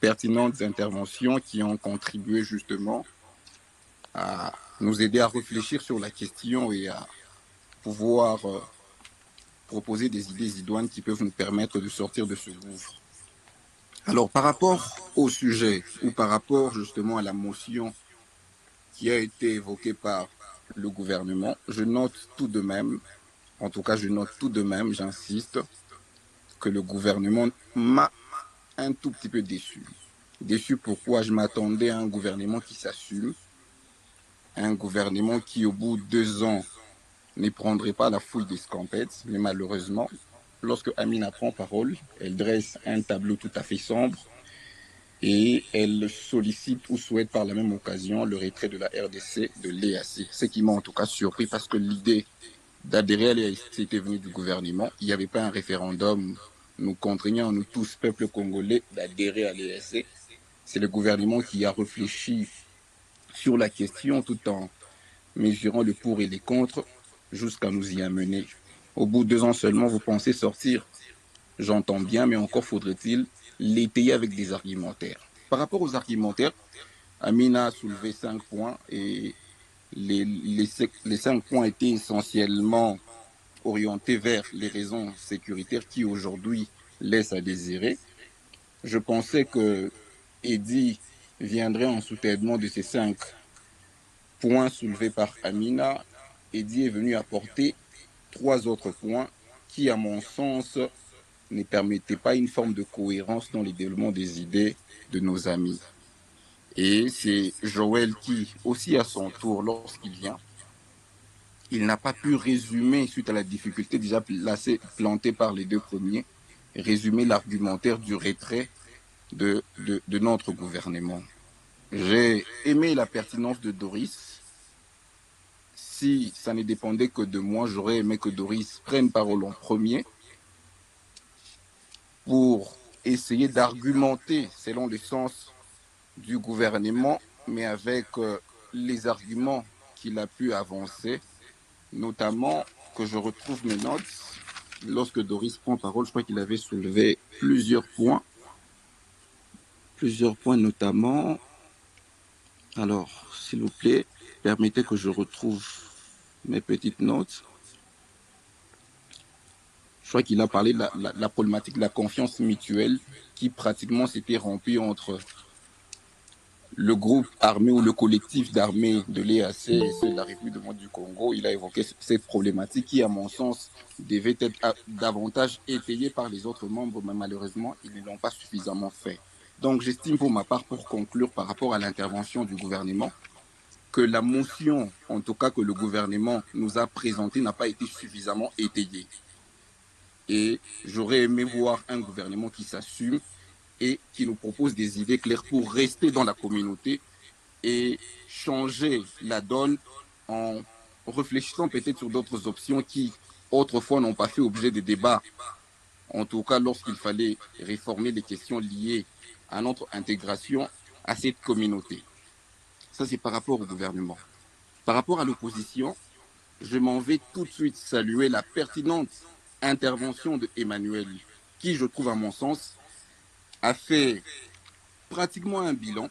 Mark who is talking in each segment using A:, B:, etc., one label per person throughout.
A: pertinentes interventions qui ont contribué justement à nous aider à réfléchir sur la question et à pouvoir proposer des idées idoines qui peuvent nous permettre de sortir de ce gouffre. Alors, par rapport au sujet ou par rapport justement à la motion qui a été évoquée par le gouvernement, je note tout de même, en tout cas je note tout de même, j'insiste, que le gouvernement m'a un tout petit peu déçu. Déçu pourquoi je m'attendais à un gouvernement qui s'assume, un gouvernement qui au bout de 2 ans ne prendrait pas la fouille des scampettes, mais malheureusement, lorsque Amina prend parole, elle dresse un tableau tout à fait sombre et elle sollicite ou souhaite par la même occasion le retrait de la RDC, de l'EAC. Ce qui m'a en tout cas surpris parce que l'idée d'adhérer à l'EAC était venue du gouvernement. Il n'y avait pas un référendum nous contraignant, nous tous, peuple congolais, d'adhérer à l'EAC. C'est le gouvernement qui a réfléchi sur la question tout en mesurant le pour et les contre jusqu'à nous y amener. Au bout de 2 ans seulement, vous pensez sortir. J'entends bien, mais encore faudrait-il l'étayer avec des argumentaires. Par rapport aux argumentaires, Amina a soulevé 5 points et les 5 points étaient essentiellement orientés vers les raisons sécuritaires qui aujourd'hui laissent à désirer. Je pensais que Eddy viendrait en soutènement de ces 5 points soulevés par Amina. Eddy est venu apporter 3 autres points qui, à mon sens, ne permettaient pas une forme de cohérence dans le développement des idées de nos amis. Et c'est Joël qui, aussi à son tour, lorsqu'il vient, il n'a pas pu résumer, suite à la difficulté déjà plantée par les 2 premiers, résumer l'argumentaire du retrait de notre gouvernement. J'ai aimé la pertinence de Doris. Si ça ne dépendait que de moi, j'aurais aimé que Doris prenne parole en premier pour essayer d'argumenter selon le sens du gouvernement, mais avec les arguments qu'il a pu avancer, notamment que je retrouve mes notes. Lorsque Doris prend parole, je crois qu'il avait soulevé plusieurs points notamment. Alors, s'il vous plaît, permettez que je retrouve mes petites notes. Je crois qu'il a parlé de la problématique de la confiance mutuelle qui pratiquement s'était rompue entre le groupe armé ou le collectif d'armées de l'EAC et ceux de la République démocratique du Congo. Il a évoqué cette problématique qui, à mon sens, devait être davantage étayée par les autres membres, mais malheureusement, ils ne l'ont pas suffisamment fait. Donc, j'estime pour ma part, pour conclure par rapport à l'intervention du gouvernement, que la motion, en tout cas que le gouvernement nous a présentée, n'a pas été suffisamment étayée. Et j'aurais aimé voir un gouvernement qui s'assume et qui nous propose des idées claires pour rester dans la communauté et changer la donne en réfléchissant peut-être sur d'autres options qui, autrefois, n'ont pas fait objet de débats. En tout cas, lorsqu'il fallait réformer les questions liées à notre intégration à cette communauté. Ça, c'est par rapport au gouvernement. Par rapport à l'opposition, je m'en vais tout de suite saluer la pertinente intervention de Emmanuel, qui, je trouve à mon sens, a fait pratiquement un bilan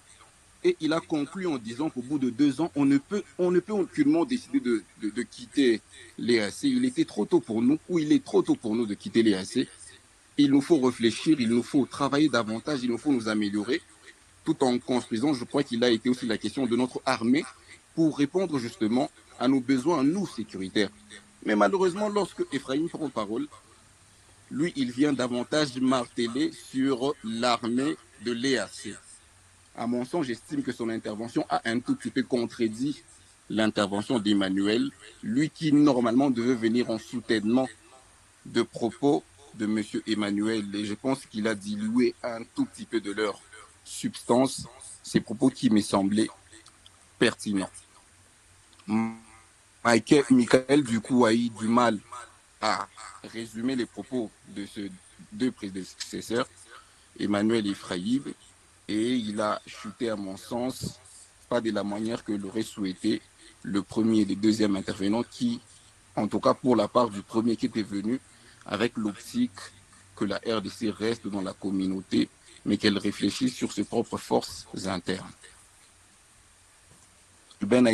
A: et il a conclu en disant qu'au bout de 2 ans, on ne peut aucunement décider de quitter l'EAC. Il était trop tôt pour nous, ou il est trop tôt pour nous de quitter l'EAC. Il nous faut réfléchir, il nous faut travailler davantage, il nous faut nous améliorer, tout en construisant, je crois qu'il a été aussi la question de notre armée, pour répondre justement à nos besoins, nous, sécuritaires. Mais malheureusement, lorsque Ephraim prend parole, lui, il vient davantage marteler sur l'armée de l'EAC. À mon sens, j'estime que son intervention a un tout petit peu contredit l'intervention d'Emmanuel, lui qui normalement devait venir en soutènement de propos de M. Emmanuel. Et je pense qu'il a dilué un tout petit peu de leur substance, ces propos qui me semblaient pertinents. Michael, du coup, a eu du mal à résumer les propos de ces 2 prédécesseurs, Emmanuel et Ephraïm, et il a chuté, à mon sens, pas de la manière que l'aurait souhaité le premier et le deuxième intervenant qui, en tout cas pour la part du premier qui était venu, avec l'optique que la RDC reste dans la communauté mais qu'elle réfléchisse sur ses propres forces internes. Ben